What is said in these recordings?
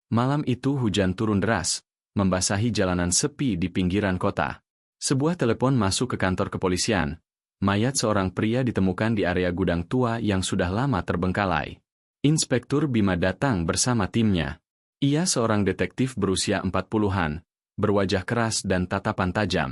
Malam itu hujan turun deras, membasahi jalanan sepi di pinggiran kota. Sebuah telepon masuk ke kantor kepolisian. Mayat seorang pria ditemukan di area gudang tua yang sudah lama terbengkalai. Inspektur Bima datang bersama timnya. Ia seorang detektif berusia 40-an, berwajah keras dan tatapan tajam.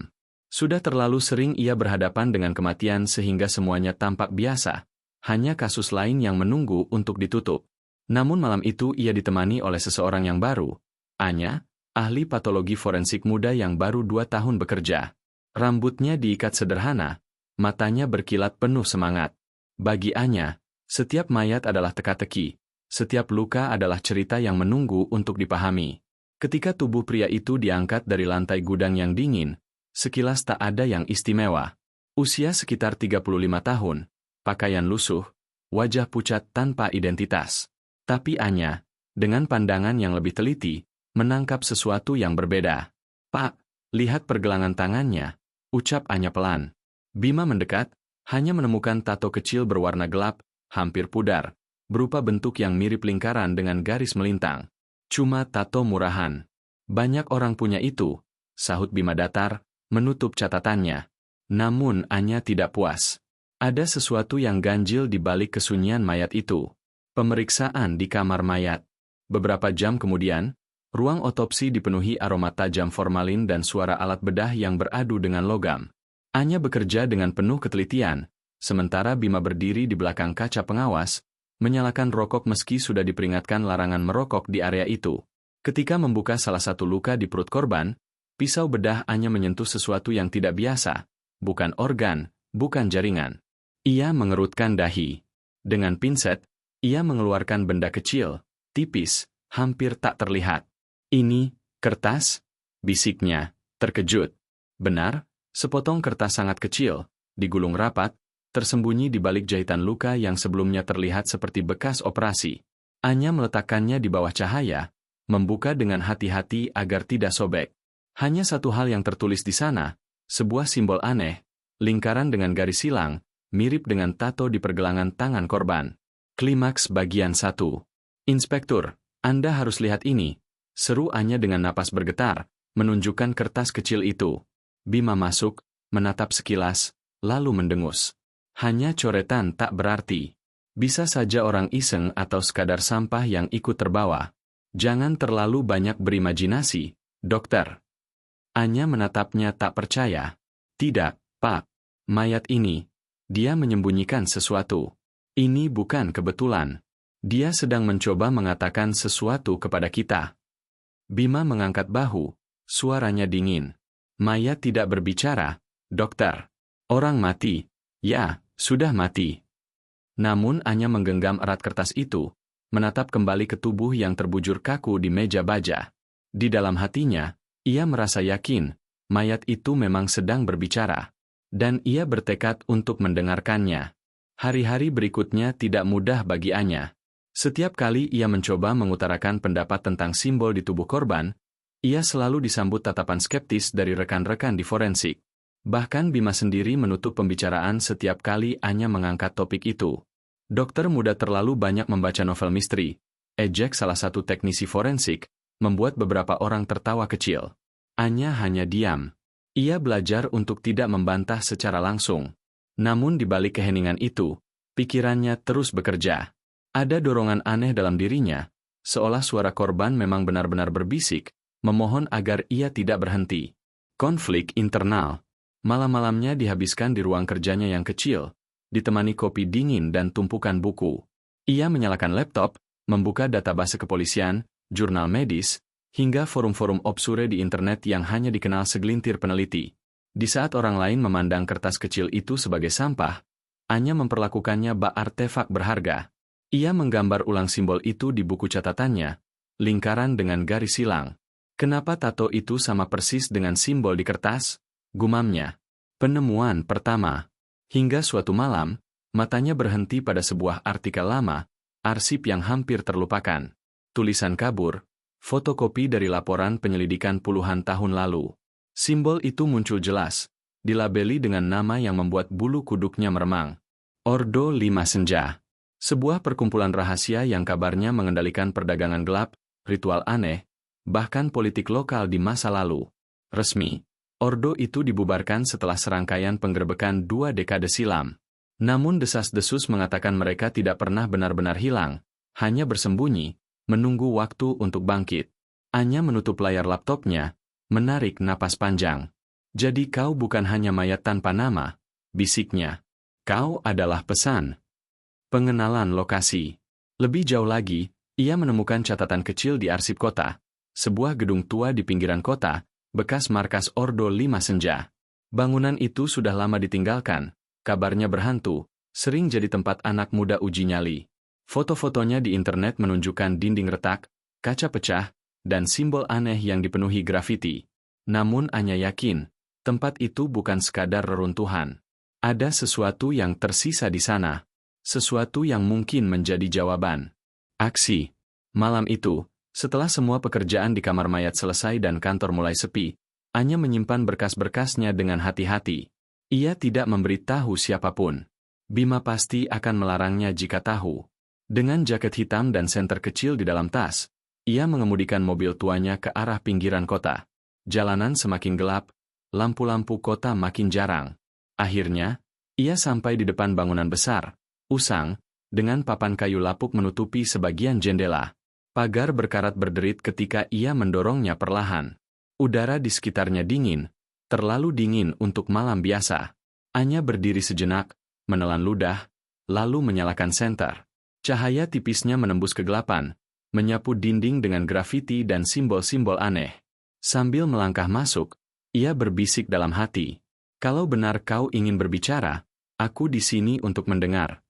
Sudah terlalu sering ia berhadapan dengan kematian sehingga semuanya tampak biasa. Hanya kasus lain yang menunggu untuk ditutup. Namun malam itu ia ditemani oleh seseorang yang baru, Anya, ahli patologi forensik muda yang baru 2 tahun bekerja. Rambutnya diikat sederhana, matanya berkilat penuh semangat. Bagi Anya, setiap mayat adalah teka-teki, setiap luka adalah cerita yang menunggu untuk dipahami. Ketika tubuh pria itu diangkat dari lantai gudang yang dingin, sekilas tak ada yang istimewa. Usia sekitar 35 tahun, pakaian lusuh, wajah pucat tanpa identitas. Tapi Anya, dengan pandangan yang lebih teliti, menangkap sesuatu yang berbeda. "Pak, lihat pergelangan tangannya," ucap Anya pelan. Bima mendekat, hanya menemukan tato kecil berwarna gelap, hampir pudar, berupa bentuk yang mirip lingkaran dengan garis melintang. "Cuma tato murahan. Banyak orang punya itu," sahut Bima datar, menutup catatannya. Namun Anya tidak puas. Ada sesuatu yang ganjil di balik kesunyian mayat itu. Pemeriksaan di kamar mayat. Beberapa jam kemudian, ruang otopsi dipenuhi aroma tajam formalin dan suara alat bedah yang beradu dengan logam. Anya bekerja dengan penuh ketelitian, sementara Bima berdiri di belakang kaca pengawas, menyalakan rokok meski sudah diperingatkan larangan merokok di area itu. Ketika membuka salah satu luka di perut korban, pisau bedah Anya menyentuh sesuatu yang tidak biasa, bukan organ, bukan jaringan. Ia mengerutkan dahi. Dengan pinset, ia mengeluarkan benda kecil, tipis, hampir tak terlihat. "Ini, kertas?" bisiknya, terkejut. Benar, sepotong kertas sangat kecil, digulung rapat, tersembunyi di balik jahitan luka yang sebelumnya terlihat seperti bekas operasi. Anya meletakkannya di bawah cahaya, membuka dengan hati-hati agar tidak sobek. Hanya satu hal yang tertulis di sana, sebuah simbol aneh, lingkaran dengan garis silang, mirip dengan tato di pergelangan tangan korban. Klimaks bagian 1. "Inspektur, Anda harus lihat ini," seru Anya dengan napas bergetar, menunjukkan kertas kecil itu. Bima masuk, menatap sekilas, lalu mendengus. "Hanya coretan tak berarti. Bisa saja orang iseng atau sekadar sampah yang ikut terbawa. Jangan terlalu banyak berimajinasi, dokter." Anya menatapnya tak percaya. "Tidak, Pak. Mayat ini, dia menyembunyikan sesuatu. Ini bukan kebetulan. Dia sedang mencoba mengatakan sesuatu kepada kita." Bima mengangkat bahu, suaranya dingin. "Mayat tidak berbicara, dokter. Orang mati. Ya, sudah mati." Namun Anya menggenggam erat kertas itu, menatap kembali ke tubuh yang terbujur kaku di meja baja. Di dalam hatinya, ia merasa yakin, mayat itu memang sedang berbicara. Dan ia bertekad untuk mendengarkannya. Hari-hari berikutnya tidak mudah bagi Anya. Setiap kali ia mencoba mengutarakan pendapat tentang simbol di tubuh korban, ia selalu disambut tatapan skeptis dari rekan-rekan di forensik. Bahkan Bima sendiri menutup pembicaraan setiap kali Anya mengangkat topik itu. "Dokter muda terlalu banyak membaca novel misteri," ejek salah satu teknisi forensik, membuat beberapa orang tertawa kecil. Anya hanya diam. Ia belajar untuk tidak membantah secara langsung. Namun di balik keheningan itu, pikirannya terus bekerja. Ada dorongan aneh dalam dirinya, seolah suara korban memang benar-benar berbisik, memohon agar ia tidak berhenti. Konflik internal. Malam-malamnya dihabiskan di ruang kerjanya yang kecil, ditemani kopi dingin dan tumpukan buku. Ia menyalakan laptop, membuka database kepolisian, jurnal medis, hingga forum-forum obsure di internet yang hanya dikenal segelintir peneliti. Di saat orang lain memandang kertas kecil itu sebagai sampah, Anya memperlakukannya bak artefak berharga. Ia menggambar ulang simbol itu di buku catatannya, lingkaran dengan garis silang. "Kenapa tato itu sama persis dengan simbol di kertas?" gumamnya. Penemuan pertama. Hingga suatu malam, matanya berhenti pada sebuah artikel lama, arsip yang hampir terlupakan. Tulisan kabur, fotokopi dari laporan penyelidikan puluhan tahun lalu. Simbol itu muncul jelas, dilabeli dengan nama yang membuat bulu kuduknya meremang. Ordo 5 Senja. Sebuah perkumpulan rahasia yang kabarnya mengendalikan perdagangan gelap, ritual aneh, bahkan politik lokal di masa lalu. Resmi, ordo itu dibubarkan setelah serangkaian penggerebekan 2 dekade silam. Namun desas-desus mengatakan mereka tidak pernah benar-benar hilang, hanya bersembunyi, menunggu waktu untuk bangkit. Anya menutup layar laptopnya, menarik napas panjang. Jadi kau bukan hanya mayat tanpa nama, bisiknya. Kau adalah pesan. Pengenalan lokasi. Lebih jauh lagi, ia menemukan catatan kecil di arsip kota. Sebuah gedung tua di pinggiran kota, bekas markas Ordo 5 Senja. Bangunan itu sudah lama ditinggalkan, kabarnya berhantu, sering jadi tempat anak muda uji nyali. Foto-fotonya di internet menunjukkan dinding retak, kaca pecah, dan simbol aneh yang dipenuhi grafiti. Namun Anya yakin, tempat itu bukan sekadar reruntuhan. Ada sesuatu yang tersisa di sana. Sesuatu yang mungkin menjadi jawaban. Aksi. Malam itu, setelah semua pekerjaan di kamar mayat selesai dan kantor mulai sepi, Anya menyimpan berkas-berkasnya dengan hati-hati. Ia tidak memberitahu siapapun. Bima pasti akan melarangnya jika tahu. Dengan jaket hitam dan senter kecil di dalam tas, ia mengemudikan mobil tuanya ke arah pinggiran kota. Jalanan semakin gelap, lampu-lampu kota makin jarang. Akhirnya, ia sampai di depan bangunan besar, usang, dengan papan kayu lapuk menutupi sebagian jendela. Pagar berkarat berderit ketika ia mendorongnya perlahan. Udara di sekitarnya dingin, terlalu dingin untuk malam biasa. Anya berdiri sejenak, menelan ludah, lalu menyalakan senter. Cahaya tipisnya menembus kegelapan, menyapu dinding dengan grafiti dan simbol-simbol aneh. Sambil melangkah masuk, ia berbisik dalam hati. Kalau benar kau ingin berbicara, aku di sini untuk mendengar.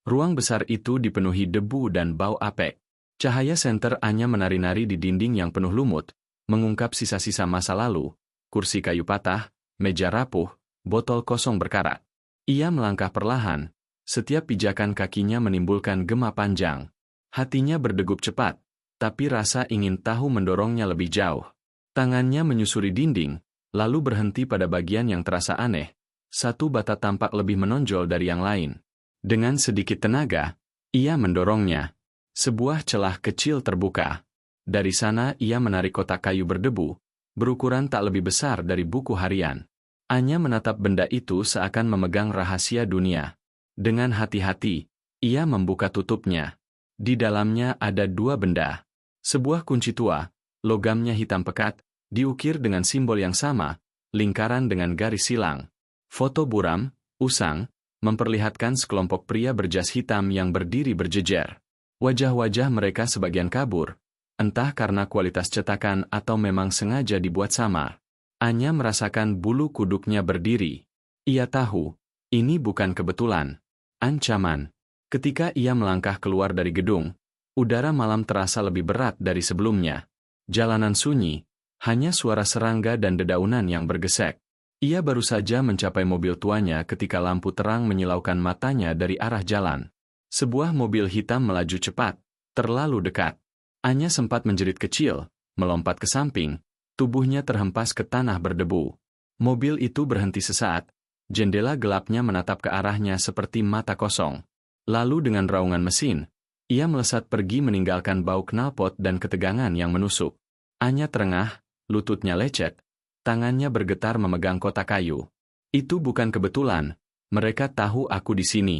Ruang besar itu dipenuhi debu dan bau apek. Cahaya senter Anya menari-nari di dinding yang penuh lumut, mengungkap sisa-sisa masa lalu, kursi kayu patah, meja rapuh, botol kosong berkarat. Ia melangkah perlahan, setiap pijakan kakinya menimbulkan gema panjang. Hatinya berdegup cepat, tapi rasa ingin tahu mendorongnya lebih jauh. Tangannya menyusuri dinding, lalu berhenti pada bagian yang terasa aneh. Satu bata tampak lebih menonjol dari yang lain. Dengan sedikit tenaga, ia mendorongnya. Sebuah celah kecil terbuka. Dari sana ia menarik kotak kayu berdebu, berukuran tak lebih besar dari buku harian. Anya menatap benda itu seakan memegang rahasia dunia. Dengan hati-hati, ia membuka tutupnya. Di dalamnya ada 2 benda. Sebuah kunci tua, logamnya hitam pekat, diukir dengan simbol yang sama, lingkaran dengan garis silang. Foto buram, usang, memperlihatkan sekelompok pria berjas hitam yang berdiri berjejer. Wajah-wajah mereka sebagian kabur, entah karena kualitas cetakan atau memang sengaja dibuat samar. Anya merasakan bulu kuduknya berdiri. Ia tahu, ini bukan kebetulan. Ancaman. Ketika ia melangkah keluar dari gedung, udara malam terasa lebih berat dari sebelumnya. Jalanan sunyi, hanya suara serangga dan dedaunan yang bergesek. Ia baru saja mencapai mobil tuanya ketika lampu terang menyilaukan matanya dari arah jalan. Sebuah mobil hitam melaju cepat, terlalu dekat. Anya sempat menjerit kecil, melompat ke samping, tubuhnya terhempas ke tanah berdebu. Mobil itu berhenti sesaat, jendela gelapnya menatap ke arahnya seperti mata kosong. Lalu dengan raungan mesin, ia melesat pergi meninggalkan bau knalpot dan ketegangan yang menusuk. Anya terengah, lututnya lecet, tangannya bergetar memegang kotak kayu. Itu bukan kebetulan, mereka tahu aku di sini.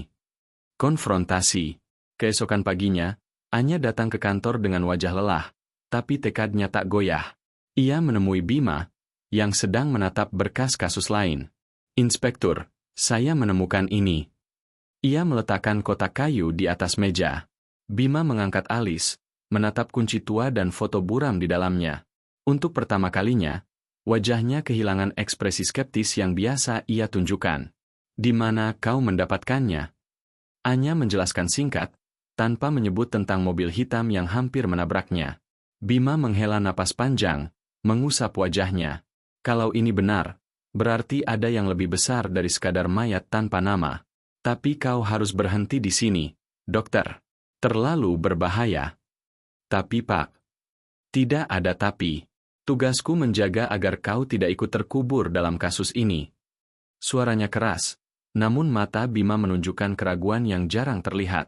Konfrontasi. Keesokan paginya, Anya datang ke kantor dengan wajah lelah, tapi tekadnya tak goyah. Ia menemui Bima, yang sedang menatap berkas kasus lain. Inspektur, saya menemukan ini. Ia meletakkan kotak kayu di atas meja. Bima mengangkat alis, menatap kunci tua dan foto buram di dalamnya. Untuk pertama kalinya, wajahnya kehilangan ekspresi skeptis yang biasa ia tunjukkan. Di mana kau mendapatkannya? Anya menjelaskan singkat, tanpa menyebut tentang mobil hitam yang hampir menabraknya. Bima menghela napas panjang, mengusap wajahnya. Kalau ini benar, berarti ada yang lebih besar dari sekadar mayat tanpa nama. Tapi kau harus berhenti di sini, dokter. Terlalu berbahaya. Tapi Pak, tidak ada tapi. Tugasku menjaga agar kau tidak ikut terkubur dalam kasus ini. Suaranya keras, namun mata Bima menunjukkan keraguan yang jarang terlihat.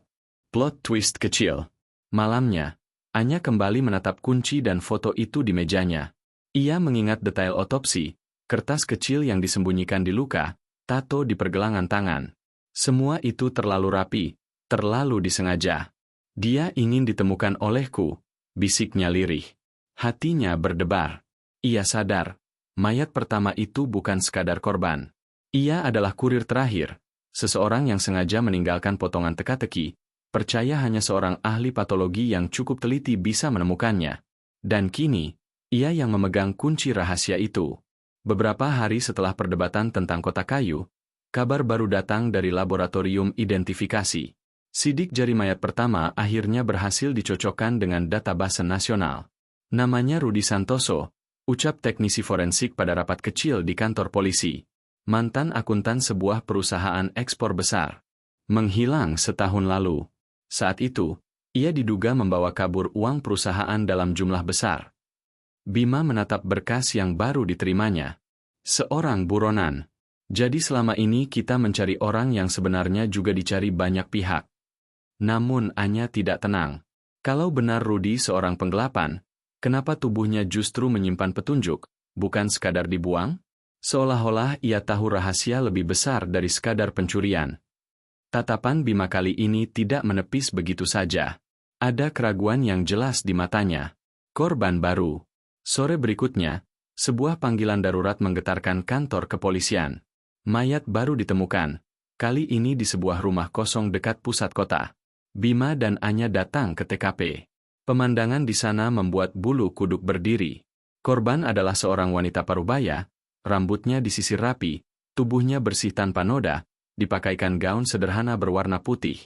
Plot twist kecil. Malamnya, Anya kembali menatap kunci dan foto itu di mejanya. Ia mengingat detail otopsi, kertas kecil yang disembunyikan di luka, tato di pergelangan tangan. Semua itu terlalu rapi, terlalu disengaja. Dia ingin ditemukan olehku, bisiknya lirih. Hatinya berdebar. Ia sadar, mayat pertama itu bukan sekadar korban. Ia adalah kurir terakhir, seseorang yang sengaja meninggalkan potongan teka-teki, percaya hanya seorang ahli patologi yang cukup teliti bisa menemukannya. Dan kini, ia yang memegang kunci rahasia itu. Beberapa hari setelah perdebatan tentang kotak kayu, kabar baru datang dari laboratorium identifikasi. Sidik jari mayat pertama akhirnya berhasil dicocokkan dengan database nasional. Namanya Rudi Santoso, ucap teknisi forensik pada rapat kecil di kantor polisi. Mantan akuntan sebuah perusahaan ekspor besar. Menghilang setahun lalu. Saat itu, ia diduga membawa kabur uang perusahaan dalam jumlah besar. Bima menatap berkas yang baru diterimanya. Seorang buronan. Jadi selama ini kita mencari orang yang sebenarnya juga dicari banyak pihak. Namun Anya tidak tenang. Kalau benar Rudi seorang penggelapan, kenapa tubuhnya justru menyimpan petunjuk, bukan sekadar dibuang? Seolah-olah ia tahu rahasia lebih besar dari sekadar pencurian. Tatapan Bima kali ini tidak menepis begitu saja. Ada keraguan yang jelas di matanya. Korban baru. Sore berikutnya, sebuah panggilan darurat menggetarkan kantor kepolisian. Mayat baru ditemukan, kali ini di sebuah rumah kosong dekat pusat kota. Bima dan Anya datang ke TKP. Pemandangan di sana membuat bulu kuduk berdiri. Korban adalah seorang wanita parubaya, rambutnya disisir rapi, tubuhnya bersih tanpa noda, dipakaikan gaun sederhana berwarna putih.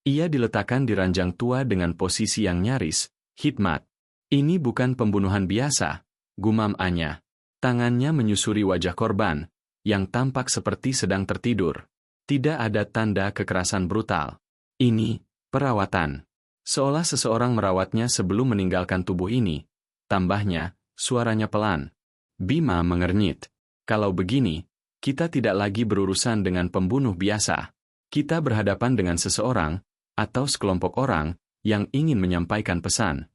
Ia diletakkan di ranjang tua dengan posisi yang nyaris, hikmat. Ini bukan pembunuhan biasa, gumam Anya. Tangannya menyusuri wajah korban, yang tampak seperti sedang tertidur. Tidak ada tanda kekerasan brutal. Ini perawatan. Seolah seseorang merawatnya sebelum meninggalkan tubuh ini. Tambahnya, suaranya pelan. Bima mengernyit. Kalau begini, kita tidak lagi berurusan dengan pembunuh biasa. Kita berhadapan dengan seseorang, atau sekelompok orang, yang ingin menyampaikan pesan.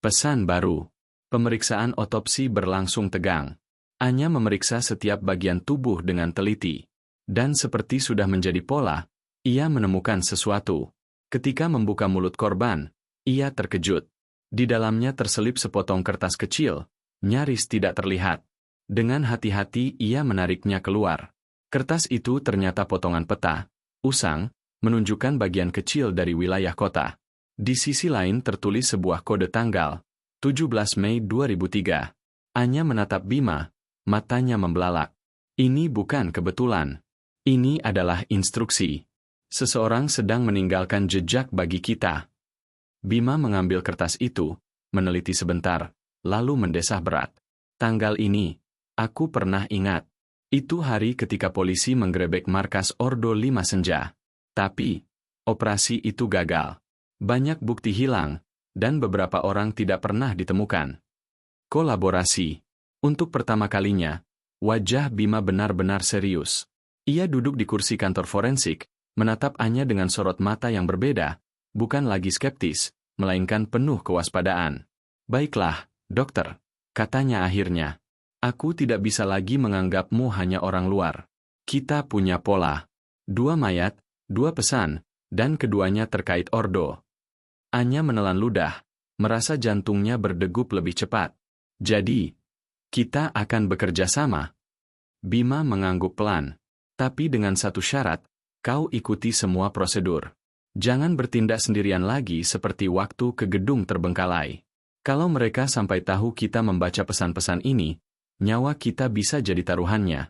Pesan baru. Pemeriksaan otopsi berlangsung tegang. Anya memeriksa setiap bagian tubuh dengan teliti. Dan seperti sudah menjadi pola, ia menemukan sesuatu. Ketika membuka mulut korban, ia terkejut. Di dalamnya terselip sepotong kertas kecil, nyaris tidak terlihat. Dengan hati-hati ia menariknya keluar. Kertas itu ternyata potongan peta, usang, menunjukkan bagian kecil dari wilayah kota. Di sisi lain tertulis sebuah kode tanggal, 17 Mei 2003. Anya menatap Bima, matanya membelalak. Ini bukan kebetulan. Ini adalah instruksi. Seseorang sedang meninggalkan jejak bagi kita. Bima mengambil kertas itu, meneliti sebentar, lalu mendesah berat. Tanggal ini, aku pernah ingat. Itu hari ketika polisi menggerebek markas Ordo 5 Senja. Tapi, operasi itu gagal. Banyak bukti hilang, dan beberapa orang tidak pernah ditemukan. Kolaborasi. Untuk pertama kalinya, wajah Bima benar-benar serius. Ia duduk di kursi kantor forensik, menatap Anya dengan sorot mata yang berbeda, bukan lagi skeptis, melainkan penuh kewaspadaan. Baiklah, dokter, katanya akhirnya. Aku tidak bisa lagi menganggapmu hanya orang luar. Kita punya pola. 2 mayat, 2 pesan, dan keduanya terkait Ordo. Anya menelan ludah, merasa jantungnya berdegup lebih cepat. Jadi, kita akan bekerja sama. Bima mengangguk pelan. Tapi dengan satu syarat, kau ikuti semua prosedur. Jangan bertindak sendirian lagi seperti waktu ke gedung terbengkalai. Kalau mereka sampai tahu kita membaca pesan-pesan ini, nyawa kita bisa jadi taruhannya.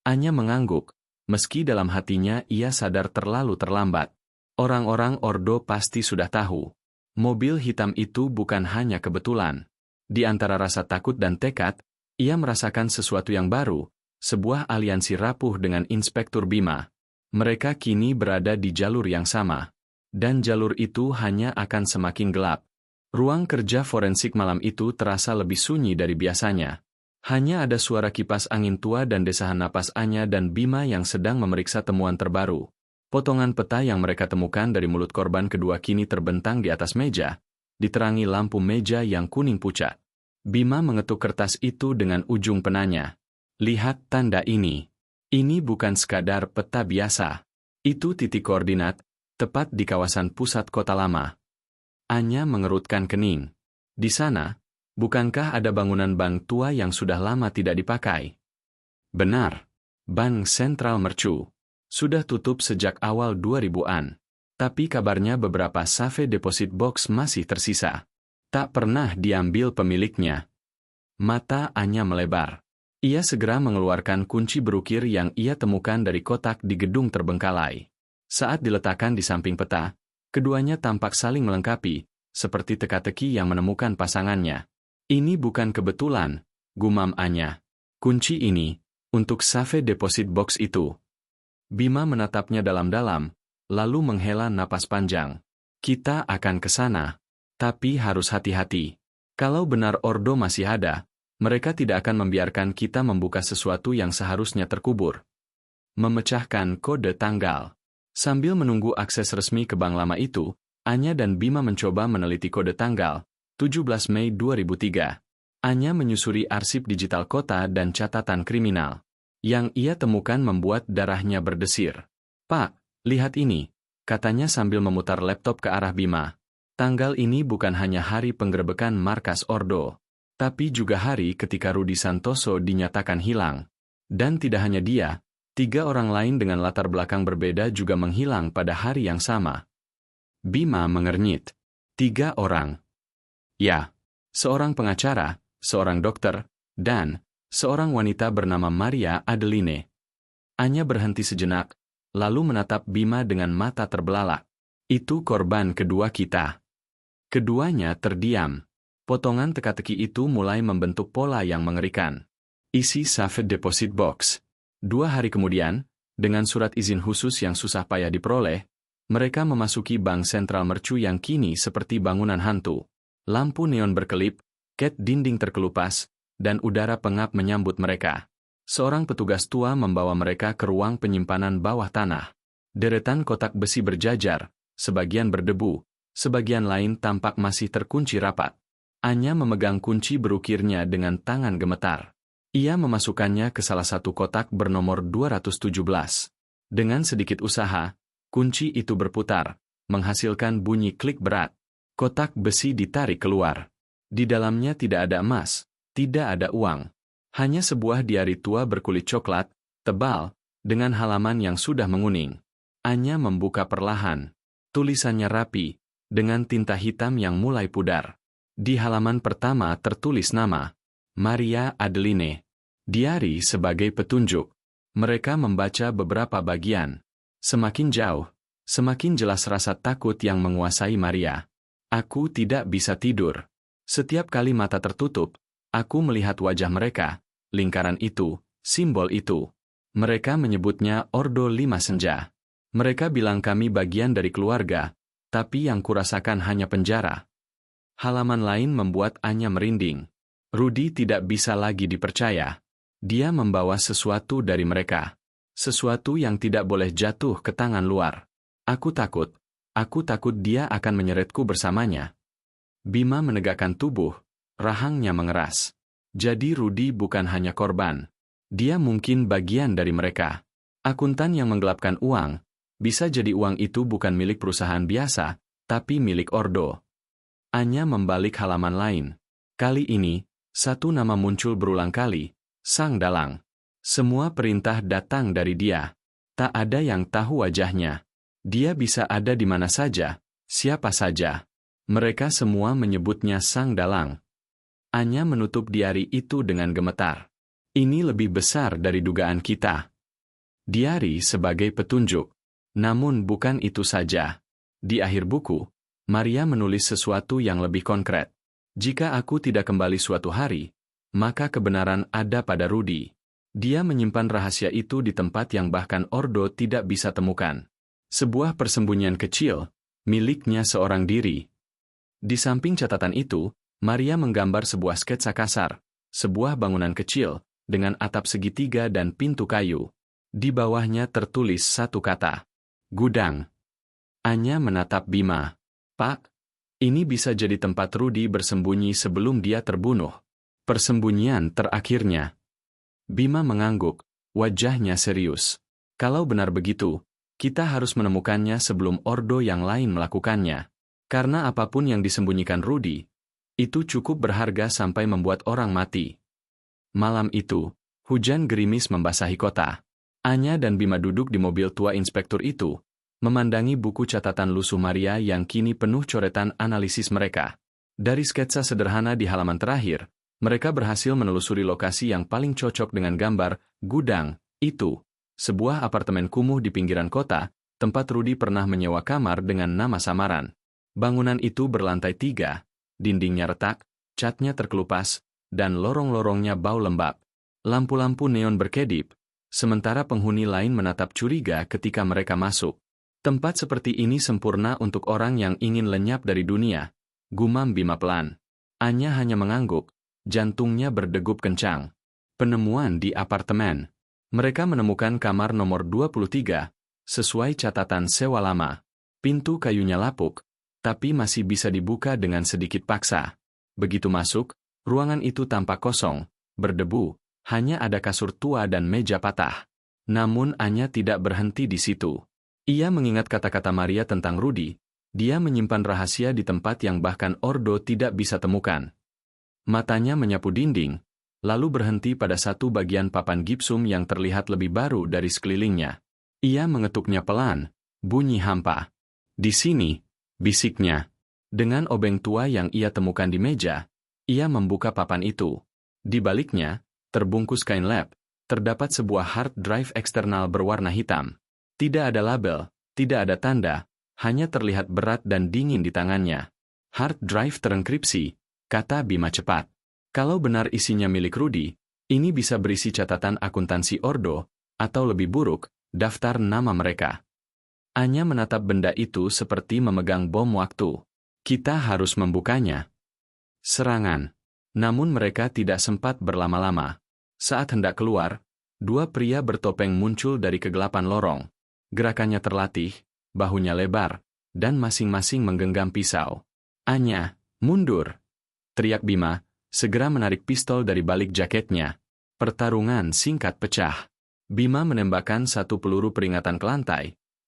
Anya mengangguk, meski dalam hatinya ia sadar terlalu terlambat. Orang-orang Ordo pasti sudah tahu. Mobil hitam itu bukan hanya kebetulan. Di antara rasa takut dan tekad, ia merasakan sesuatu yang baru, sebuah aliansi rapuh dengan Inspektur Bima. Mereka kini berada di jalur yang sama. Dan jalur itu hanya akan semakin gelap. Ruang kerja forensik malam itu terasa lebih sunyi dari biasanya. Hanya ada suara kipas angin tua dan desahan napas Anya dan Bima yang sedang memeriksa temuan terbaru. Potongan peta yang mereka temukan dari mulut korban kedua kini terbentang di atas meja, diterangi lampu meja yang kuning pucat. Bima mengetuk kertas itu dengan ujung penanya. Lihat tanda ini. Ini bukan sekadar peta biasa. Itu titik koordinat, tepat di kawasan pusat kota lama. Anya mengerutkan kening. Di sana, bukankah ada bangunan bank tua yang sudah lama tidak dipakai? Benar. Bank Sentral Mercu. Sudah tutup sejak awal 2000-an. Tapi kabarnya beberapa safe deposit box masih tersisa. Tak pernah diambil pemiliknya. Mata Anya melebar. Ia segera mengeluarkan kunci berukir yang ia temukan dari kotak di gedung terbengkalai. Saat diletakkan di samping peta, keduanya tampak saling melengkapi, seperti teka-teki yang menemukan pasangannya. Ini bukan kebetulan, gumam Anya. Kunci ini, untuk safe deposit box itu. Bima menatapnya dalam-dalam, lalu menghela napas panjang. Kita akan ke sana. Tapi harus hati-hati. Kalau benar Ordo masih ada, mereka tidak akan membiarkan kita membuka sesuatu yang seharusnya terkubur. Memecahkan kode tanggal. Sambil menunggu akses resmi ke bank lama itu, Anya dan Bima mencoba meneliti kode tanggal, 17 Mei 2003. Anya menyusuri arsip digital kota dan catatan kriminal. Yang ia temukan membuat darahnya berdesir. Pak, lihat ini, katanya sambil memutar laptop ke arah Bima. Tanggal ini bukan hanya hari penggerebekan markas Ordo, tapi juga hari ketika Rudi Santoso dinyatakan hilang. Dan tidak hanya dia, 3 orang lain dengan latar belakang berbeda juga menghilang pada hari yang sama. Bima mengernyit. 3 orang. Ya, seorang pengacara, seorang dokter, dan seorang wanita bernama Maria Adeline. Anya berhenti sejenak, lalu menatap Bima dengan mata terbelalak. Itu korban kedua kita. Keduanya terdiam. Potongan teka-teki itu mulai membentuk pola yang mengerikan. Isi safe deposit box. 2 hari kemudian, dengan surat izin khusus yang susah payah diperoleh, mereka memasuki Bank Sentral Mercu yang kini seperti bangunan hantu. Lampu neon berkelip, cat dinding terkelupas, dan udara pengap menyambut mereka. Seorang petugas tua membawa mereka ke ruang penyimpanan bawah tanah. Deretan kotak besi berjajar, sebagian berdebu, sebagian lain tampak masih terkunci rapat. Anya memegang kunci berukirnya dengan tangan gemetar. Ia memasukkannya ke salah satu kotak bernomor 217. Dengan sedikit usaha, kunci itu berputar, menghasilkan bunyi klik berat. Kotak besi ditarik keluar. Di dalamnya tidak ada emas, tidak ada uang. Hanya sebuah diari tua berkulit coklat, tebal, dengan halaman yang sudah menguning. Anya membuka perlahan. Tulisannya rapi, dengan tinta hitam yang mulai pudar. Di halaman pertama tertulis nama, Maria Adeline. Diari sebagai petunjuk. Mereka membaca beberapa bagian. Semakin jauh, semakin jelas rasa takut yang menguasai Maria. Aku tidak bisa tidur. Setiap kali mata tertutup, aku melihat wajah mereka, lingkaran itu, simbol itu. Mereka menyebutnya Ordo 5 Senja. Mereka bilang kami bagian dari keluarga, tapi yang kurasakan hanya penjara. Halaman lain membuat Anya merinding. Rudi tidak bisa lagi dipercaya. Dia membawa sesuatu dari mereka. Sesuatu yang tidak boleh jatuh ke tangan luar. Aku takut dia akan menyeretku bersamanya. Bima menegakkan tubuh, rahangnya mengeras. Jadi Rudi bukan hanya korban. Dia mungkin bagian dari mereka. Akuntan yang menggelapkan uang, bisa jadi uang itu bukan milik perusahaan biasa, tapi milik Ordo. Anya membalik halaman lain. Kali ini, satu nama muncul berulang kali, Sang Dalang. Semua perintah datang dari dia. Tak ada yang tahu wajahnya. Dia bisa ada di mana saja, siapa saja. Mereka semua menyebutnya Sang Dalang. Anya menutup diari itu dengan gemetar. Ini lebih besar dari dugaan kita. Diari sebagai petunjuk. Namun bukan itu saja. Di akhir buku, Maria menulis sesuatu yang lebih konkret. Jika aku tidak kembali suatu hari, maka kebenaran ada pada Rudi. Dia menyimpan rahasia itu di tempat yang bahkan Ordo tidak bisa temukan. Sebuah persembunyian kecil, miliknya seorang diri. Di samping catatan itu, Maria menggambar sebuah sketsa kasar, sebuah bangunan kecil, dengan atap segitiga dan pintu kayu. Di bawahnya tertulis satu kata, gudang. Anya menatap Bima. Pak, Ini bisa jadi tempat Rudy bersembunyi sebelum dia terbunuh. Persembunyian terakhirnya. Bima mengangguk, wajahnya serius. Kalau benar begitu, kita harus menemukannya sebelum ordo yang lain melakukannya. Karena apapun yang disembunyikan Rudy, itu cukup berharga sampai membuat orang mati. Malam itu, hujan gerimis membasahi kota. Anya dan Bima duduk di mobil tua inspektur itu, memandangi buku catatan lusuh Maria yang kini penuh coretan analisis mereka. Dari sketsa sederhana di halaman terakhir, mereka berhasil menelusuri lokasi yang paling cocok dengan gambar gudang itu, sebuah apartemen kumuh di pinggiran kota, tempat Rudy pernah menyewa kamar dengan nama samaran. Bangunan itu berlantai 3, dindingnya retak, catnya terkelupas, dan lorong-lorongnya bau lembab. Lampu-lampu neon berkedip, sementara penghuni lain menatap curiga ketika mereka masuk. Tempat seperti ini sempurna untuk orang yang ingin lenyap dari dunia, gumam Bima pelan. Anya hanya mengangguk, jantungnya berdegup kencang. Penemuan di apartemen. Mereka menemukan kamar nomor 23, sesuai catatan sewa lama. Pintu kayunya lapuk, tapi masih bisa dibuka dengan sedikit paksa. Begitu masuk, ruangan itu tampak kosong, berdebu, hanya ada kasur tua dan meja patah. Namun Anya tidak berhenti di situ. Ia mengingat kata-kata Maria tentang Rudy, dia menyimpan rahasia di tempat yang bahkan ordo tidak bisa temukan. Matanya menyapu dinding, lalu berhenti pada satu bagian papan gipsum yang terlihat lebih baru dari sekelilingnya. Ia mengetuknya pelan, bunyi hampa. Di sini, bisiknya. Dengan obeng tua yang ia temukan di meja, ia membuka papan itu. Di baliknya, terbungkus kain lap, terdapat sebuah hard drive eksternal berwarna hitam. Tidak ada label, tidak ada tanda, hanya terlihat berat dan dingin di tangannya. Hard drive terenkripsi, kata Bima cepat. Kalau benar isinya milik Rudy, ini bisa berisi catatan akuntansi ordo, atau lebih buruk, daftar nama mereka. Anya menatap benda itu seperti memegang bom waktu. Kita harus membukanya. Serangan. Namun mereka tidak sempat berlama-lama. Saat hendak keluar, dua pria bertopeng muncul dari kegelapan lorong. Gerakannya terlatih, bahunya lebar, dan masing-masing menggenggam pisau. Anya, mundur! Teriak Bima, segera menarik pistol dari balik jaketnya. Pertarungan singkat pecah. Bima menembakkan satu peluru peringatan ke lantai,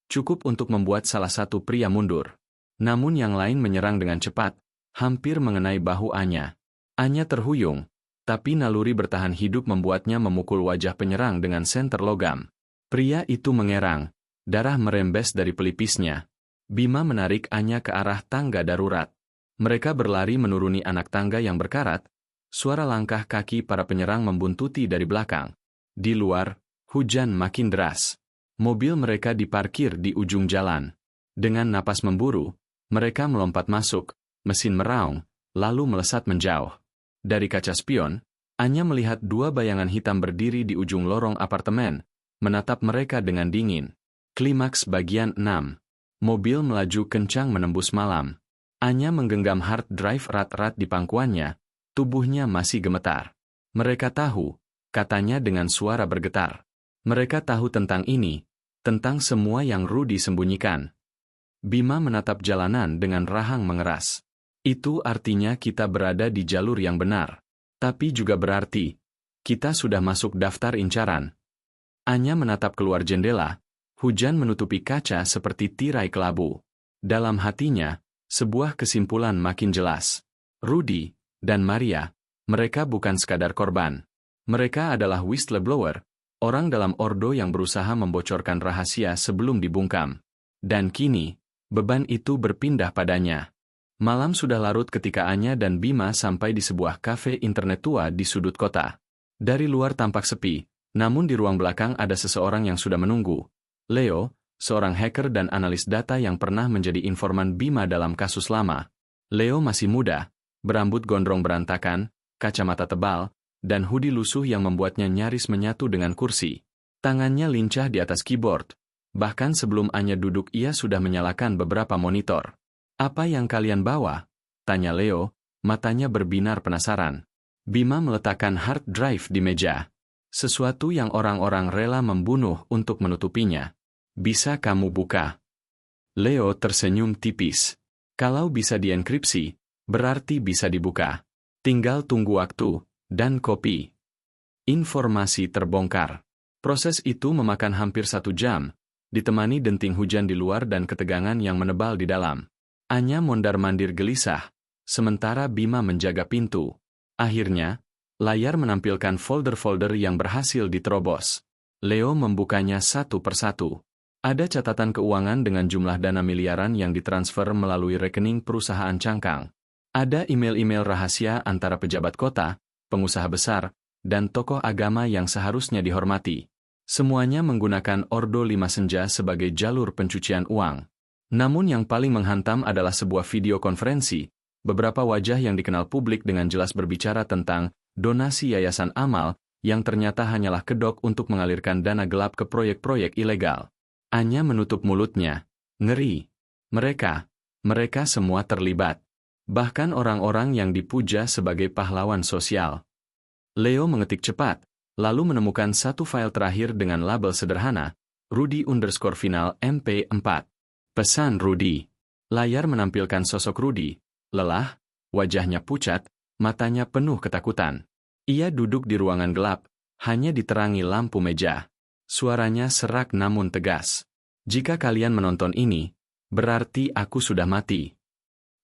cukup untuk membuat salah satu pria mundur. Namun yang lain menyerang dengan cepat, hampir mengenai bahu Anya. Anya terhuyung, tapi naluri bertahan hidup membuatnya memukul wajah penyerang dengan senter logam. Pria itu mengerang. Darah merembes dari pelipisnya. Bima menarik Anya ke arah tangga darurat. Mereka berlari menuruni anak tangga yang berkarat. Suara langkah kaki para penyerang membuntuti dari belakang. Di luar, hujan makin deras. Mobil mereka diparkir di ujung jalan. Dengan napas memburu, mereka melompat masuk, mesin meraung, lalu melesat menjauh. Dari kaca spion, Anya melihat dua bayangan hitam berdiri di ujung lorong apartemen, menatap mereka dengan dingin. Klimaks bagian 6. Mobil melaju kencang menembus malam. Anya menggenggam hard drive erat-erat di pangkuannya, tubuhnya masih gemetar. Mereka tahu, katanya dengan suara bergetar. Mereka tahu tentang ini, tentang semua yang Rudy sembunyikan. Bima menatap jalanan dengan rahang mengeras. Itu artinya kita berada di jalur yang benar. Tapi juga berarti, kita sudah masuk daftar incaran. Anya menatap keluar jendela. Hujan menutupi kaca seperti tirai kelabu. Dalam hatinya, sebuah kesimpulan makin jelas. Rudy dan Maria, mereka bukan sekadar korban. Mereka adalah whistleblower, orang dalam ordo yang berusaha membocorkan rahasia sebelum dibungkam. Dan kini, beban itu berpindah padanya. Malam sudah larut ketika Anya dan Bima sampai di sebuah kafe internet tua di sudut kota. Dari luar tampak sepi, namun di ruang belakang ada seseorang yang sudah menunggu. Leo, seorang hacker dan analis data yang pernah menjadi informan Bima dalam kasus lama. Leo masih muda, berambut gondrong berantakan, kacamata tebal, dan hoodie lusuh yang membuatnya nyaris menyatu dengan kursi. Tangannya lincah di atas keyboard. Bahkan sebelum Anya duduk ia sudah menyalakan beberapa monitor. "Apa yang kalian bawa?" tanya Leo, matanya berbinar penasaran. Bima meletakkan hard drive di meja. Sesuatu yang orang-orang rela membunuh untuk menutupinya. "Bisa kamu buka?" Leo tersenyum tipis. Kalau bisa dienkripsi, berarti bisa dibuka. Tinggal tunggu waktu, dan kopi. Informasi terbongkar. Proses itu memakan hampir 1 jam, ditemani denting hujan di luar dan ketegangan yang menebal di dalam. Anya mondar-mandir gelisah, sementara Bima menjaga pintu. Akhirnya, layar menampilkan folder-folder yang berhasil diterobos. Leo membukanya satu persatu. Ada catatan keuangan dengan jumlah dana miliaran yang ditransfer melalui rekening perusahaan cangkang. Ada email-email rahasia antara pejabat kota, pengusaha besar, dan tokoh agama yang seharusnya dihormati. Semuanya menggunakan Ordo 5 Senja sebagai jalur pencucian uang. Namun yang paling menghantam adalah sebuah video konferensi, beberapa wajah yang dikenal publik dengan jelas berbicara tentang donasi yayasan amal, yang ternyata hanyalah kedok untuk mengalirkan dana gelap ke proyek-proyek ilegal. Anya menutup mulutnya. Ngeri. Mereka semua terlibat. Bahkan orang-orang yang dipuja sebagai pahlawan sosial. Leo mengetik cepat, lalu menemukan satu file terakhir dengan label sederhana, Rudy_final MP4. Pesan Rudy. Layar menampilkan sosok Rudy, lelah, wajahnya pucat, matanya penuh ketakutan. Ia duduk di ruangan gelap, hanya diterangi lampu meja. Suaranya serak namun tegas. Jika kalian menonton ini, berarti aku sudah mati.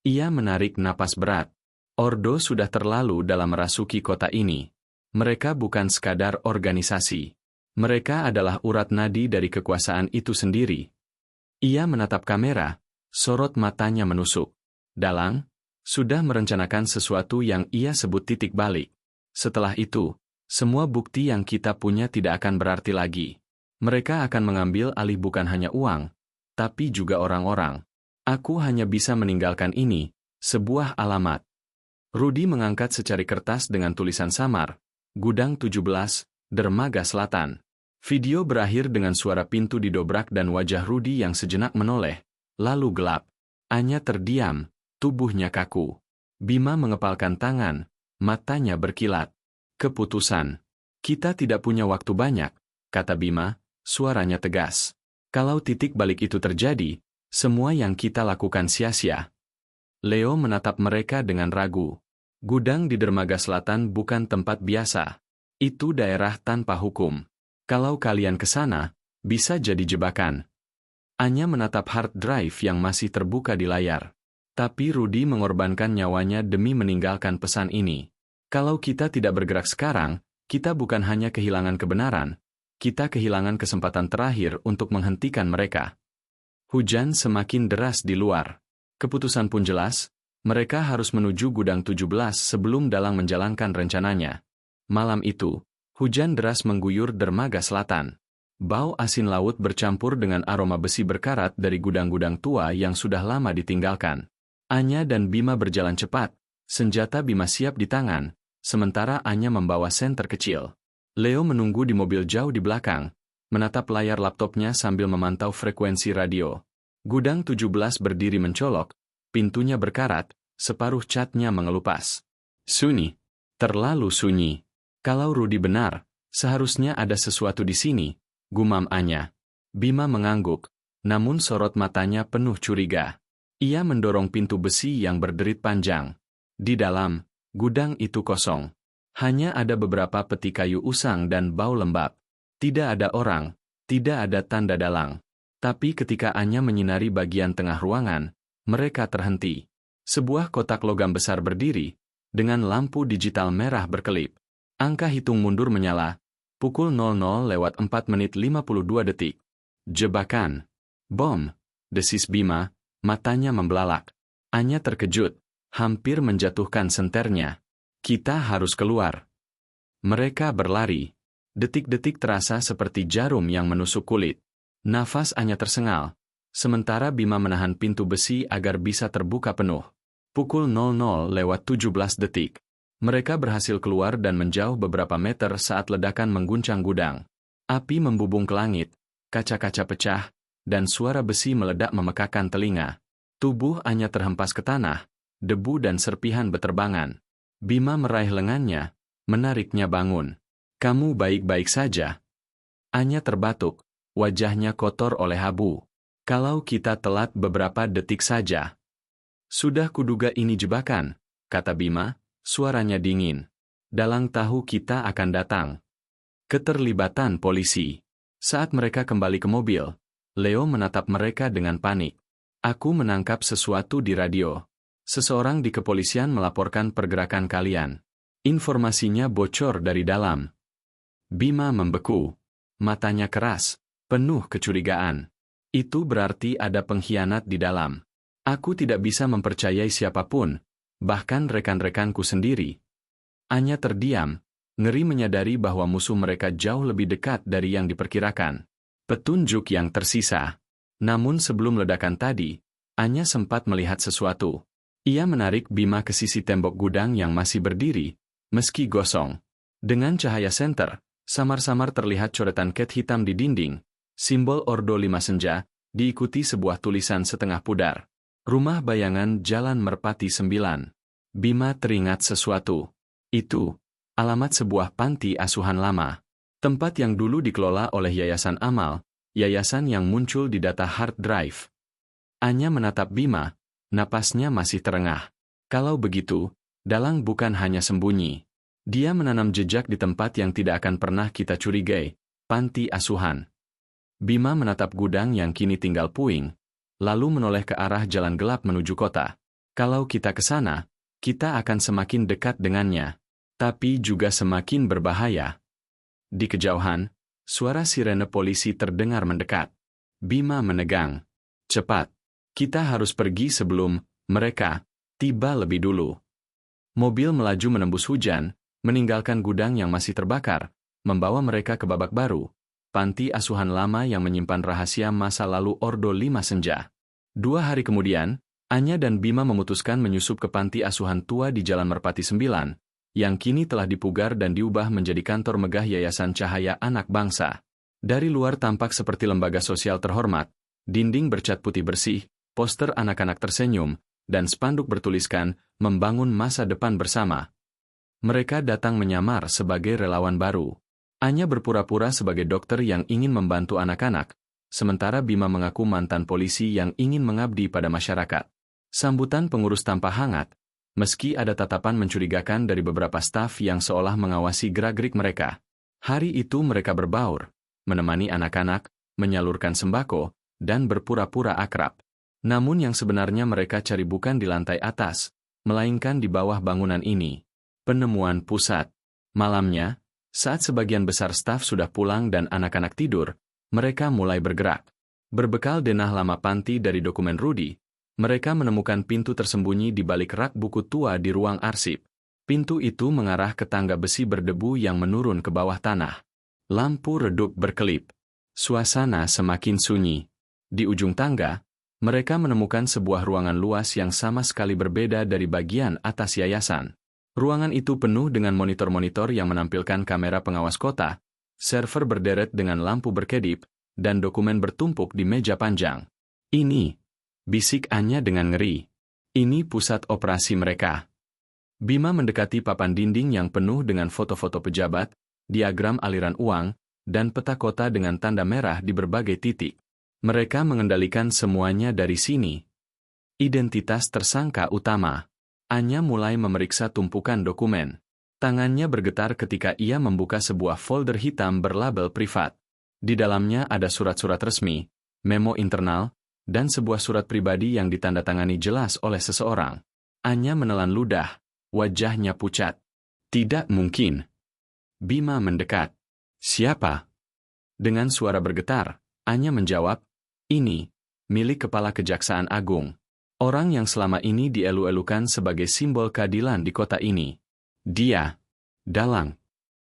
Ia menarik napas berat. Ordo sudah terlalu dalam merasuki kota ini. Mereka bukan sekadar organisasi. Mereka adalah urat nadi dari kekuasaan itu sendiri. Ia menatap kamera, sorot matanya menusuk. Dalang, sudah merencanakan sesuatu yang ia sebut titik balik. Setelah itu, semua bukti yang kita punya tidak akan berarti lagi. Mereka akan mengambil alih bukan hanya uang, tapi juga orang-orang. Aku hanya bisa meninggalkan ini, sebuah alamat. Rudy mengangkat secari kertas dengan tulisan samar, Gudang 17, Dermaga Selatan. Video berakhir dengan suara pintu didobrak dan wajah Rudy yang sejenak menoleh, lalu gelap. Anya terdiam, tubuhnya kaku. Bima mengepalkan tangan, matanya berkilat. Keputusan. Kita tidak punya waktu banyak, kata Bima, suaranya tegas. Kalau titik balik itu terjadi, semua yang kita lakukan sia-sia. Leo menatap mereka dengan ragu. Gudang di Dermaga Selatan bukan tempat biasa. Itu daerah tanpa hukum. Kalau kalian ke sana, bisa jadi jebakan. Anya menatap hard drive yang masih terbuka di layar. Tapi Rudy mengorbankan nyawanya demi meninggalkan pesan ini. Kalau kita tidak bergerak sekarang, kita bukan hanya kehilangan kebenaran, kita kehilangan kesempatan terakhir untuk menghentikan mereka. Hujan semakin deras di luar. Keputusan pun jelas, mereka harus menuju Gudang 17 sebelum Dalang menjalankan rencananya. Malam itu, hujan deras mengguyur Dermaga Selatan. Bau asin laut bercampur dengan aroma besi berkarat dari gudang-gudang tua yang sudah lama ditinggalkan. Anya dan Bima berjalan cepat, senjata Bima siap di tangan, sementara Anya membawa senter kecil. Leo menunggu di mobil jauh di belakang, menatap layar laptopnya sambil memantau frekuensi radio. Gudang 17 berdiri mencolok, pintunya berkarat, separuh catnya mengelupas. Sunyi. Terlalu sunyi. Kalau Rudy benar, seharusnya ada sesuatu di sini, gumam Anya. Bima mengangguk, namun sorot matanya penuh curiga. Ia mendorong pintu besi yang berderit panjang. Di dalam, gudang itu kosong. Hanya ada beberapa peti kayu usang dan bau lembab. Tidak ada orang, tidak ada tanda dalang. Tapi ketika Anya menyinari bagian tengah ruangan, mereka terhenti. Sebuah kotak logam besar berdiri, dengan lampu digital merah berkelip. Angka hitung mundur menyala, pukul 00:04:52. Jebakan. Bom, desis Bima, matanya membelalak. Anya terkejut, hampir menjatuhkan senternya. Kita harus keluar. Mereka berlari. Detik-detik terasa seperti jarum yang menusuk kulit. Nafas Anya tersengal, sementara Bima menahan pintu besi agar bisa terbuka penuh. Pukul 00:17. Mereka berhasil keluar dan menjauh beberapa meter saat ledakan mengguncang gudang. Api membubung ke langit, kaca-kaca pecah, dan suara besi meledak memekakan telinga. Tubuh Anya terhempas ke tanah, debu dan serpihan beterbangan. Bima meraih lengannya, menariknya bangun. Kamu baik-baik saja? Anya terbatuk, wajahnya kotor oleh abu. Kalau kita telat beberapa detik saja. Sudah kuduga ini jebakan, kata Bima, suaranya dingin. Dalang tahu kita akan datang. Keterlibatan polisi. Saat mereka kembali ke mobil, Leo menatap mereka dengan panik. Aku menangkap sesuatu di radio. Seseorang di kepolisian melaporkan pergerakan kalian. Informasinya bocor dari dalam. Bima membeku. Matanya keras, penuh kecurigaan. Itu berarti ada pengkhianat di dalam. Aku tidak bisa mempercayai siapapun, bahkan rekan-rekanku sendiri. Anya terdiam, ngeri menyadari bahwa musuh mereka jauh lebih dekat dari yang diperkirakan. Petunjuk yang tersisa. Namun sebelum ledakan tadi, Anya sempat melihat sesuatu. Ia menarik Bima ke sisi tembok gudang yang masih berdiri, meski gosong. Dengan cahaya senter, samar-samar terlihat coretan cat hitam di dinding, simbol Ordo 5 Senja, diikuti sebuah tulisan setengah pudar. Rumah bayangan Jalan Merpati 9. Bima teringat sesuatu. Itu alamat sebuah panti asuhan lama. Tempat yang dulu dikelola oleh Yayasan Amal, yayasan yang muncul di data hard drive. Anya menatap Bima, napasnya masih terengah. Kalau begitu, dalang bukan hanya sembunyi. Dia menanam jejak di tempat yang tidak akan pernah kita curigai, panti asuhan. Bima menatap gudang yang kini tinggal puing, lalu menoleh ke arah jalan gelap menuju kota. Kalau kita ke sana, kita akan semakin dekat dengannya, tapi juga semakin berbahaya. Di kejauhan, suara sirene polisi terdengar mendekat. Bima menegang. Cepat. Kita harus pergi sebelum mereka tiba lebih dulu. Mobil melaju menembus hujan, meninggalkan gudang yang masih terbakar, membawa mereka ke babak baru, panti asuhan lama yang menyimpan rahasia masa lalu Ordo 5 Senja. 2 hari kemudian, Anya dan Bima memutuskan menyusup ke panti asuhan tua di Jalan Merpati 9, yang kini telah dipugar dan diubah menjadi kantor megah Yayasan Cahaya Anak Bangsa. Dari luar tampak seperti lembaga sosial terhormat, dinding bercat putih bersih, poster anak-anak tersenyum, dan spanduk bertuliskan, membangun masa depan bersama. Mereka datang menyamar sebagai relawan baru. Anya berpura-pura sebagai dokter yang ingin membantu anak-anak, sementara Bima mengaku mantan polisi yang ingin mengabdi pada masyarakat. Sambutan pengurus tampak hangat, meski ada tatapan mencurigakan dari beberapa staf yang seolah mengawasi gerak-gerik mereka. Hari itu mereka berbaur, menemani anak-anak, menyalurkan sembako, dan berpura-pura akrab. Namun yang sebenarnya mereka cari bukan di lantai atas, melainkan di bawah bangunan ini. Penemuan pusat. Malamnya, saat sebagian besar staf sudah pulang dan anak-anak tidur, mereka mulai bergerak. Berbekal denah lama panti dari dokumen Rudy, mereka menemukan pintu tersembunyi di balik rak buku tua di ruang arsip. Pintu itu mengarah ke tangga besi berdebu yang menurun ke bawah tanah. Lampu redup berkelip. Suasana semakin sunyi. Di ujung tangga, mereka menemukan sebuah ruangan luas yang sama sekali berbeda dari bagian atas yayasan. Ruangan itu penuh dengan monitor-monitor yang menampilkan kamera pengawas kota, server berderet dengan lampu berkedip, dan dokumen bertumpuk di meja panjang. Ini, bisik Anya dengan ngeri. Ini pusat operasi mereka. Bima mendekati papan dinding yang penuh dengan foto-foto pejabat, diagram aliran uang, dan peta kota dengan tanda merah di berbagai titik. Mereka mengendalikan semuanya dari sini. Identitas tersangka utama. Anya mulai memeriksa tumpukan dokumen. Tangannya bergetar ketika ia membuka sebuah folder hitam berlabel privat. Di dalamnya ada surat-surat resmi, memo internal, dan sebuah surat pribadi yang ditandatangani jelas oleh seseorang. Anya menelan ludah, wajahnya pucat. Tidak mungkin. Bima mendekat. Siapa? Dengan suara bergetar, Anya menjawab, ini, milik Kepala Kejaksaan Agung. Orang yang selama ini dielu-elukan sebagai simbol keadilan di kota ini. Dia, dalang.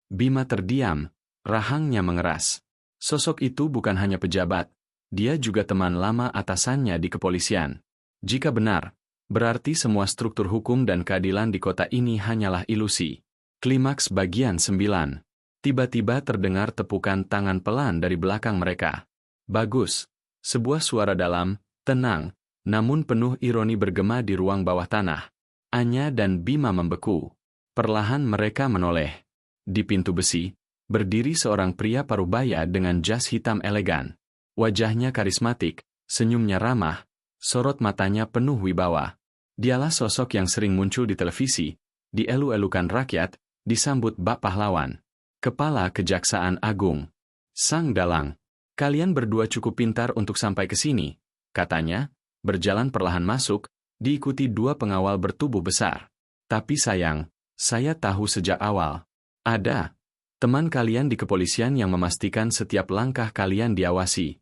Bima terdiam, rahangnya mengeras. Sosok itu bukan hanya pejabat, dia juga teman lama atasannya di kepolisian. Jika benar, berarti semua struktur hukum dan keadilan di kota ini hanyalah ilusi. Klimaks bagian 9. Tiba-tiba terdengar tepukan tangan pelan dari belakang mereka. Bagus. Sebuah suara dalam, tenang, namun penuh ironi bergema di ruang bawah tanah. Anya dan Bima membeku. Perlahan mereka menoleh. Di pintu besi, berdiri seorang pria parubaya dengan jas hitam elegan. Wajahnya karismatik, senyumnya ramah, sorot matanya penuh wibawa. Dialah sosok yang sering muncul di televisi, dielu-elukan rakyat, disambut bak pahlawan. Kepala Kejaksaan Agung. Sang Dalang. Kalian berdua cukup pintar untuk sampai ke sini, katanya, berjalan perlahan masuk, diikuti 2 pengawal bertubuh besar. Tapi sayang, saya tahu sejak awal. Ada teman kalian di kepolisian yang memastikan setiap langkah kalian diawasi.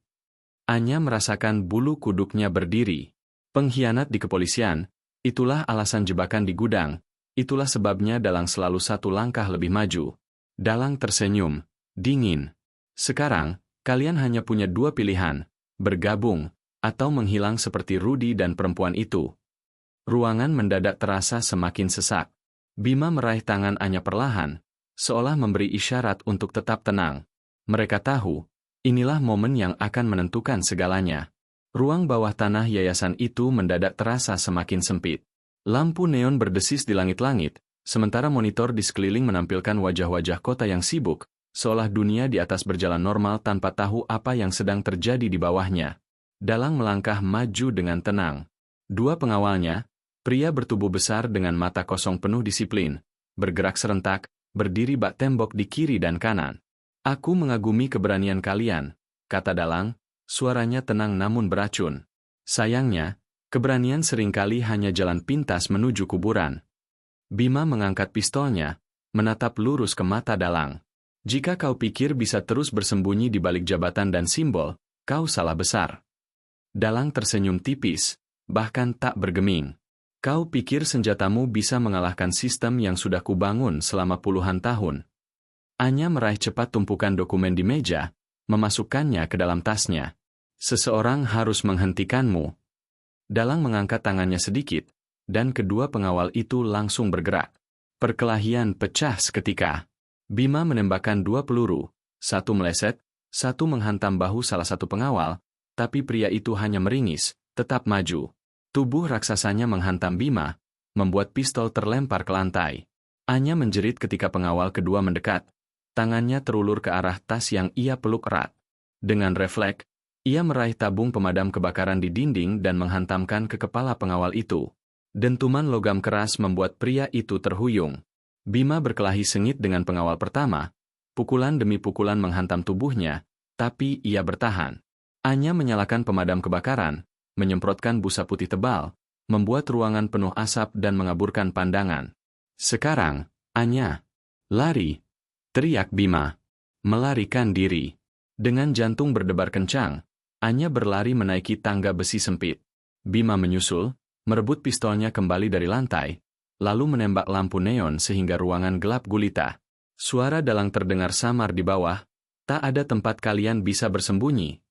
Anya merasakan bulu kuduknya berdiri. Pengkhianat di kepolisian, itulah alasan jebakan di gudang, itulah sebabnya Dalang selalu 1 langkah lebih maju. Dalang tersenyum, dingin. Sekarang, kalian hanya punya 2 pilihan, bergabung, atau menghilang seperti Rudy dan perempuan itu. Ruangan mendadak terasa semakin sesak. Bima meraih tangan Anya perlahan, seolah memberi isyarat untuk tetap tenang. Mereka tahu, inilah momen yang akan menentukan segalanya. Ruang bawah tanah yayasan itu mendadak terasa semakin sempit. Lampu neon berdesis di langit-langit, sementara monitor di sekeliling menampilkan wajah-wajah kota yang sibuk, seolah dunia di atas berjalan normal tanpa tahu apa yang sedang terjadi di bawahnya. Dalang melangkah maju dengan tenang. 2 pengawalnya, pria bertubuh besar dengan mata kosong penuh disiplin, bergerak serentak, berdiri bak tembok di kiri dan kanan. Aku mengagumi keberanian kalian, kata Dalang, suaranya tenang namun beracun. Sayangnya, keberanian seringkali hanya jalan pintas menuju kuburan. Bima mengangkat pistolnya, menatap lurus ke mata Dalang. Jika kau pikir bisa terus bersembunyi di balik jabatan dan simbol, kau salah besar. Dalang tersenyum tipis, bahkan tak bergeming. Kau pikir senjatamu bisa mengalahkan sistem yang sudah kubangun selama puluhan tahun. Anya meraih cepat tumpukan dokumen di meja, memasukkannya ke dalam tasnya. Seseorang harus menghentikanmu. Dalang mengangkat tangannya sedikit, dan kedua pengawal itu langsung bergerak. Perkelahian pecah seketika. Bima menembakkan 2 peluru, 1 meleset, 1 menghantam bahu salah satu pengawal, tapi pria itu hanya meringis, tetap maju. Tubuh raksasanya menghantam Bima, membuat pistol terlempar ke lantai. Anya menjerit ketika pengawal kedua mendekat. Tangannya terulur ke arah tas yang ia peluk erat. Dengan refleks, ia meraih tabung pemadam kebakaran di dinding dan menghantamkan ke kepala pengawal itu. Dentuman logam keras membuat pria itu terhuyung. Bima berkelahi sengit dengan pengawal pertama. Pukulan demi pukulan menghantam tubuhnya, tapi ia bertahan. Anya menyalakan pemadam kebakaran, menyemprotkan busa putih tebal, membuat ruangan penuh asap dan mengaburkan pandangan. Sekarang, Anya, lari, teriak Bima, melarikan diri. Dengan jantung berdebar kencang, Anya berlari menaiki tangga besi sempit. Bima menyusul, merebut pistolnya kembali dari lantai, lalu menembak lampu neon sehingga ruangan gelap gulita. Suara Dalang terdengar samar di bawah, tak ada tempat kalian bisa bersembunyi.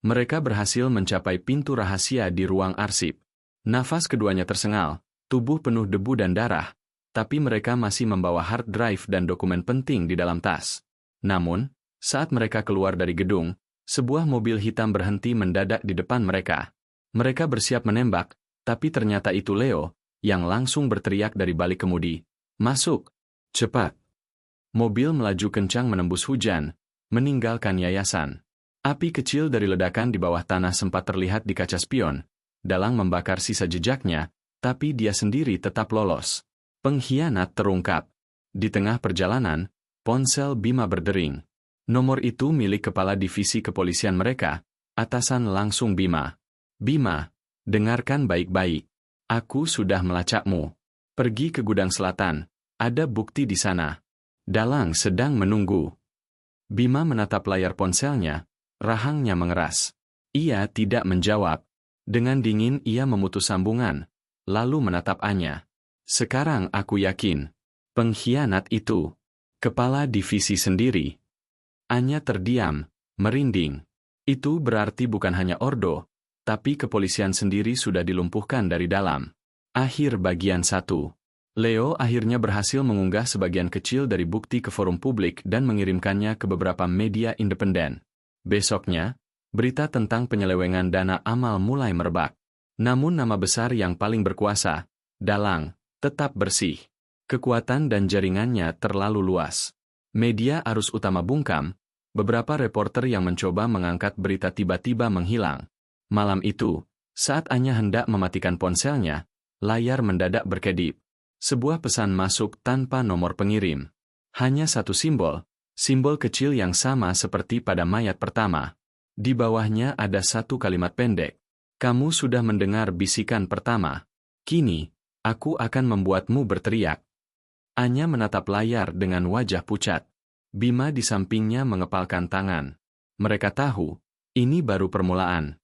Mereka berhasil mencapai pintu rahasia di ruang arsip. Nafas keduanya tersengal, tubuh penuh debu dan darah, tapi mereka masih membawa hard drive dan dokumen penting di dalam tas. Namun, saat mereka keluar dari gedung, sebuah mobil hitam berhenti mendadak di depan mereka. Mereka bersiap menembak, tapi ternyata itu Leo, yang langsung berteriak dari balik kemudi. Masuk! Cepat! Mobil melaju kencang menembus hujan, meninggalkan yayasan. Api kecil dari ledakan di bawah tanah sempat terlihat di kaca spion. Dalang membakar sisa jejaknya, tapi dia sendiri tetap lolos. Pengkhianat terungkap. Di tengah perjalanan, ponsel Bima berdering. Nomor itu milik kepala divisi kepolisian mereka. Atasan langsung Bima. Bima, dengarkan baik-baik. Aku sudah melacakmu. Pergi ke gudang selatan. Ada bukti di sana. Dalang sedang menunggu. Bima menatap layar ponselnya. Rahangnya mengeras. Ia tidak menjawab. Dengan dingin ia memutus sambungan, lalu menatap Anya. Sekarang aku yakin. Pengkhianat itu kepala divisi sendiri. Anya terdiam, merinding. Itu berarti bukan hanya Ordo, tapi kepolisian sendiri sudah dilumpuhkan dari dalam. Akhir bagian 1. Leo akhirnya berhasil mengunggah sebagian kecil dari bukti ke forum publik dan mengirimkannya ke beberapa media independen. Besoknya, berita tentang penyelewengan dana amal mulai merebak. Namun nama besar yang paling berkuasa, Dalang, tetap bersih. Kekuatan dan jaringannya terlalu luas. Media arus utama bungkam, beberapa reporter yang mencoba mengangkat berita tiba-tiba menghilang. Malam itu, saat Anya hendak mematikan ponselnya, Layar mendadak berkedip. Sebuah pesan masuk tanpa nomor pengirim. Hanya satu simbol kecil yang sama seperti pada mayat pertama. Di bawahnya ada satu kalimat pendek. Kamu sudah mendengar bisikan pertama. Kini, aku akan membuatmu berteriak. Anya menatap layar dengan wajah pucat. Bima di sampingnya mengepalkan tangan. Mereka tahu, ini baru permulaan.